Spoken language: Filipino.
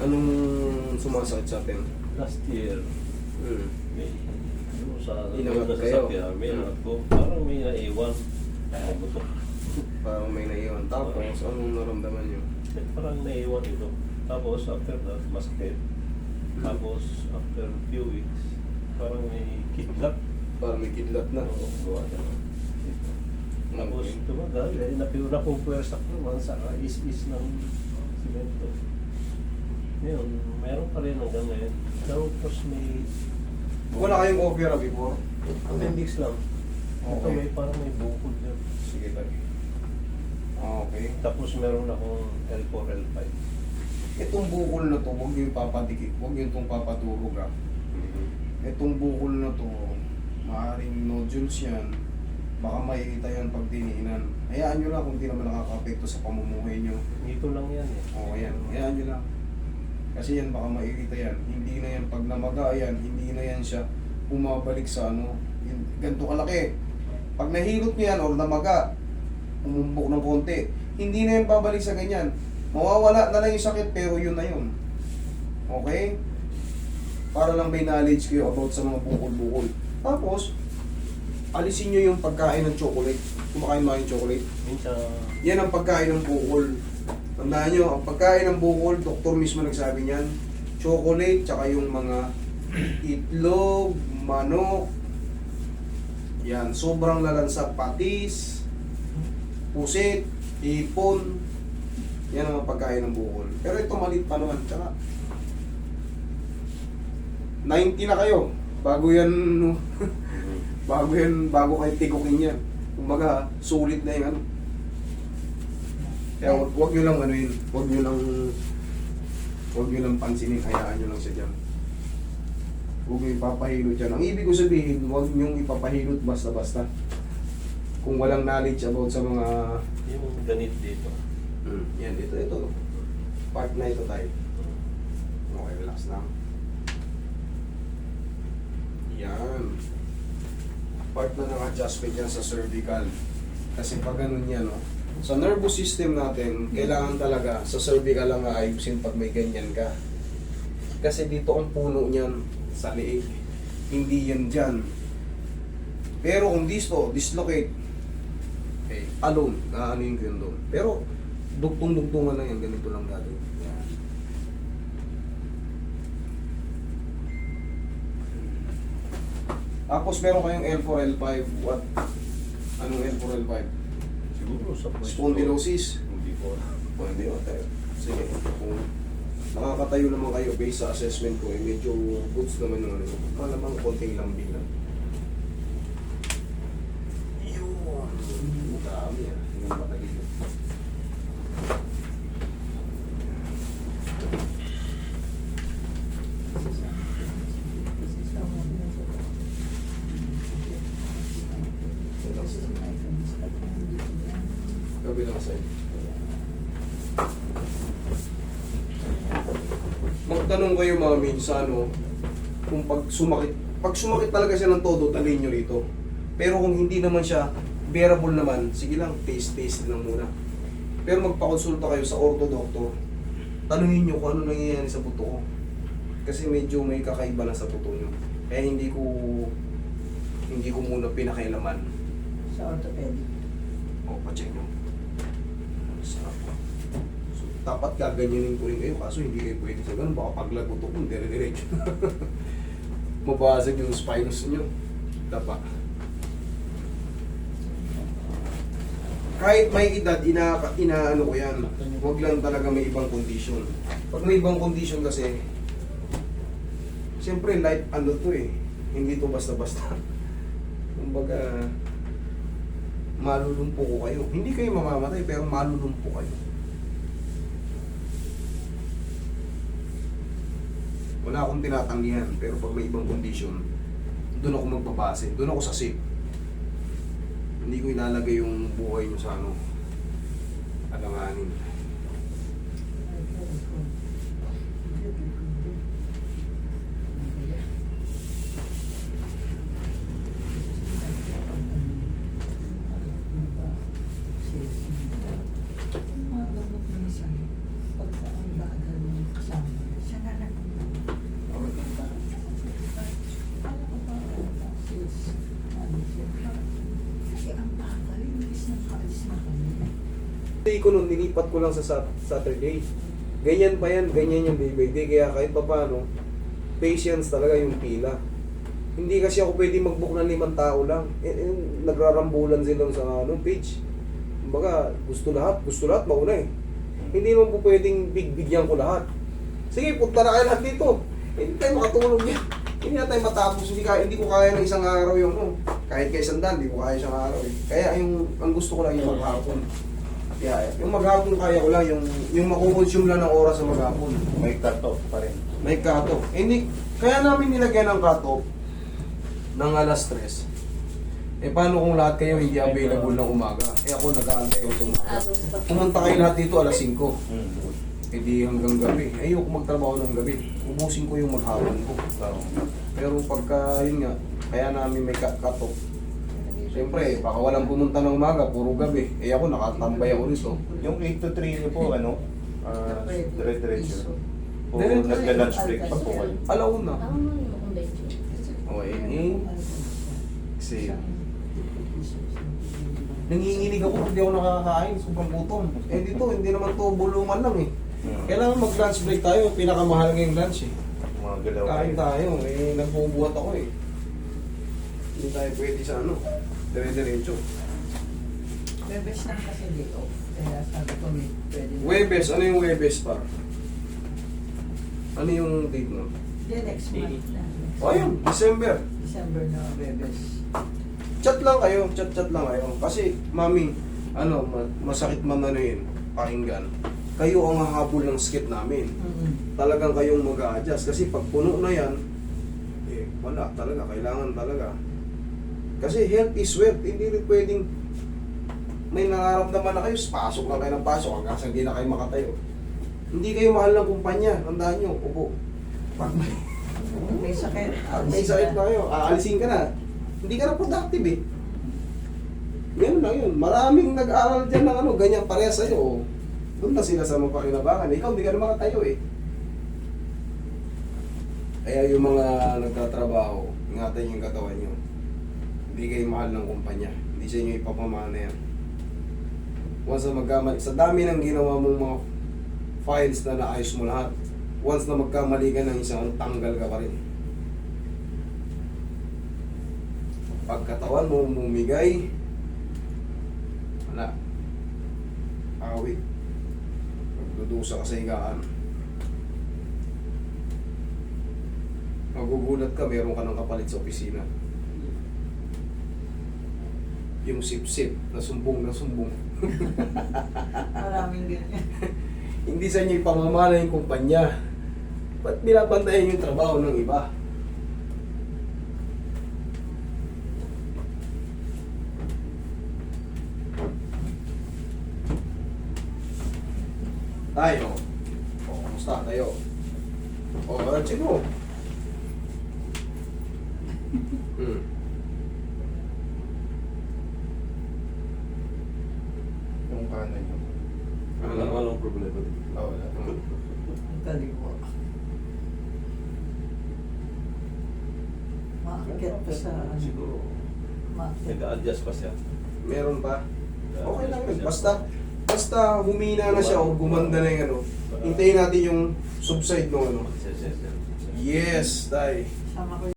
Anong sumasakit sa atin? Last year, Hmm. may ano sa Inangat kayo? sasakyan, may inangat ko, parang may naiwan. Butok. Parang may naiwan. Tapos, anong naramdaman nyo? Parang naiwan ito. Tapos after that, masakit. Tapos after few weeks, parang may kidlat. Parang may kidlat na. Oo, gawa na. Tapos Okay. tumagal, napura kong pwersa ko naman sa is-is ng simento. Ngayon, meron pa rin hanggang ngayon. Tapos may Wala kayong opera before? appendix lang. Ito Okay. may parang may bukol dyan. Sige tayo. Okay. Tapos meron akong L4, L5. Itong bukol na to, huwag nyo papadikit. Huwag nyo itong papaturog ah. Itong bukol na to, maaaring nodules yan. Baka makikita yan pag diniinan. Hayaan nyo lang kung di naman nakaka-apekto sa pamumuhay nyo. Dito lang yan eh. Oo, yan. Hayaan nyo lang. Kasi yan baka makikita yan. Hindi na yan pag namaga yan, hindi na yan siya bumabalik sa ano. Ganito kalaki. Pag nahilot nyo yan or namaga, umumbok ng konti, hindi na yan babalik sa ganyan. Mawawala na lang yung sakit pero yun na yun. Okay? Para lang may knowledge kayo about sa mga bukol-bukol. Tapos, alisin nyo yung pagkain ng chocolate. Kumakain mo yung chocolate. Minsan, Yan ang pagkain ng bukol. Tandaan nyo, ang pagkain ng bukol, doktor mismo nagsabi niyan, chocolate, tsaka yung mga itlog, manok, yan, sobrang lalansa, patis, pusit, ipon, yan ang pagkain ng bukol. Pero ito malit pa naman, tsaka 90 na kayo, bago yan, bago kayo tikukin yan. Kumbaga, sulit na yung ano. Kaya wag nyo lang ano yun, wag nyo lang pansinin, hayaan nyo lang siya dyan. Huwag nyo ipapahilot yan. Ang ibig ko sabihin, huwag nyo ipapahilot basta-basta. Kung walang knowledge about sa mga... yung ganit dito. Yan, ito. Part na ito tayo. Okay, relax lang. Yan. Part na ng adjustment yan sa cervical. Kasi pag ganun yan, no? Sa nervous system natin, kailangan talaga sa cervical lang aayusin pag may ganyan ka. Kasi dito ang puno niyan sa liig. Hindi yan dyan. Pero kung dislocate, okay, alone, aanuin ko yun doon. Pero, dugtong-dugtungan lang yan, ganito lang gagawin. Yan. Tapos meron kayong L4, L5, what? Anong L4, L5? Siguro sa Spondylosis. Hindi ko. O hindi o tayo. Sige, kung nakakatayo naman kayo based sa assessment ko, medyo goods naman yung ano. Malamang konting lambing lang. Yun. Dami ah. Hindi naman matagil yun. Kabilang side. Magtanong kayo mga minsan, no, kung pag sumakit talaga siya ng todo, dalhin nyo rito. Pero kung hindi naman siya bearable naman, sige lang, taste lang muna. Pero magpakonsulta kayo sa ortho-doctor. Tanungin nyo kung ano nangyayari sa buto ko. Kasi medyo may kakaiba na sa buto nyo. Kaya hindi ko muna pinakailaman. Sa orthopedic. O, pacheck nyo. Sarap po. So, dapat gaganyanin ko rin kayo, kaso hindi kayo pwede sa ganun. Baka paglagot ko, dire-diretso. Mabasag yung spinous nyo. Dapa. Kahit may edad, inaano ko yan. Huwag lang talaga may ibang condition. Pag may ibang condition kasi, siyempre life ano to eh. Hindi to basta-basta. Kumbaga, malulumpo ko kayo. Hindi kayo mamamatay, pero malulumpo kayo. Wala akong tinatanggihan, pero pag may ibang condition, doon ako magbabase. Doon ako sa safe. Hindi ko ilalagay yung buhay nyo sa ano, alanganin. Day ko nun, nilipat ko lang sa Saturday. Ganyan pa yan, ganyan yung day by day. Kaya kahit pa paano, patience talaga yung pila. Hindi kasi ako pwede mag-book ng 5 tao lang. Nagrarambulan sila sa page. Kumbaga, gusto lahat mauna eh. Hindi naman po pwedeng bigyan ko lahat. Sige, punta na kayo lahat dito. Hindi tayo makatulog yan. Hindi na tayo matapos. Hindi ko kaya ng isang araw yung kahit kay sandal, hindi ko kaya isang araw eh. Kaya ang gusto ko lang yung maghapon. Kaya yung maghapon kaya ko lang, yung makukonsume lang ng oras sa maghapon. May cut-off pa rin. May cut-off. Hindi, kaya namin nilagyan ng cut-off ng alas 3. Eh paano kung lahat kayo hindi available ng umaga? Eh ako nag-aantay ako sa umaga. Pumunta kayo lahat dito alas 5. Eh di hanggang gabi. Ayoko magtrabaho ng gabi. Ubusin ko yung maghapon ko. Pero pagka yun nga, kaya namin may cut-off. Siyempre, baka walang pumunta ng umaga, puro gabi. Eh ako nakatambay ako rito. Yung 8 to 3 niyo po, dire-diretso. O Dire-diretso. nagla-lunch break pa po kayo. Alauna. Ako mo yung kondensyo. Okay, save. Nanginginig ako pag di ako nakakain, sobrang gutom. Eh dito, hindi naman to bulungan lang eh. Kailangan mag-lunch break tayo, pinakamahal ngayong lunch eh. Mga galaw Kain tayo, eh nagbubuhat ako eh. Hindi tayo pwede sa dire-diretso. Bebes lang kasi dito. Kaya sabi ko may pwede. Webes, ano yung Webes pa? Ano yung date mo? Hindi, next month na. O ayun, December. December na bebes. Chat lang kayo, chat lang kayo. Kasi, mami, masakit man yun, pakinggan. Kayo ang hahabol ng skip namin. Talagang kayong mag-a-adjust. Kasi pag puno na yan, eh, wala talaga, kailangan talaga. Kasi health is wealth, hindi rin pwedeng may nararamdaman na kayo, pasok lang kayo ng pasok hanggang sa hindi na kayo makatayo. Hindi kayo mahal ng kumpanya, tandaan nyo, upo. Pag May sakit. may sakit na kayo, aalisin ka na. Hindi ka na productive eh. Ganun lang yun. Maraming nag-aaral dyan ng ganyan parehas sa'yo. Doon na sila sa mapakinabangan. Ikaw, hindi ka na makatayo eh. Kaya yung mga nagtatrabaho, ingatan yung katawan nyo. Hindi kayo mahal ng kumpanya. Hindi sa inyo ipapamana yan. Once na magkamali, sa dami ng ginawa mong mga files na naayos mo lahat, once na magkamali ka ng isang, tanggal ka pa rin. Pagkatawan mo mumigay, wala. Awit. Magdudusa ka sa higaan. Magugulat ka, meron ka ng kapalit sa opisina. Yung sip-sip, nasumbong. Maraming ganyan. Hindi sa inyo ipamamana yung kumpanya. Ba't binabantayan yung trabaho ng iba? Tayo. O, kumusta tayo? O, check mo. Yung kanan niyo. Walang problema. Wala. Ang kaliwa. Maakit pa sa Siguro, maakit. nag-a-adjust pa siya. Meron pa? Okay lang yun. Basta humina na siya o gumanda na yung hintayin natin yung subside ng Yes, yes, yes. Yes, tay. Sama ko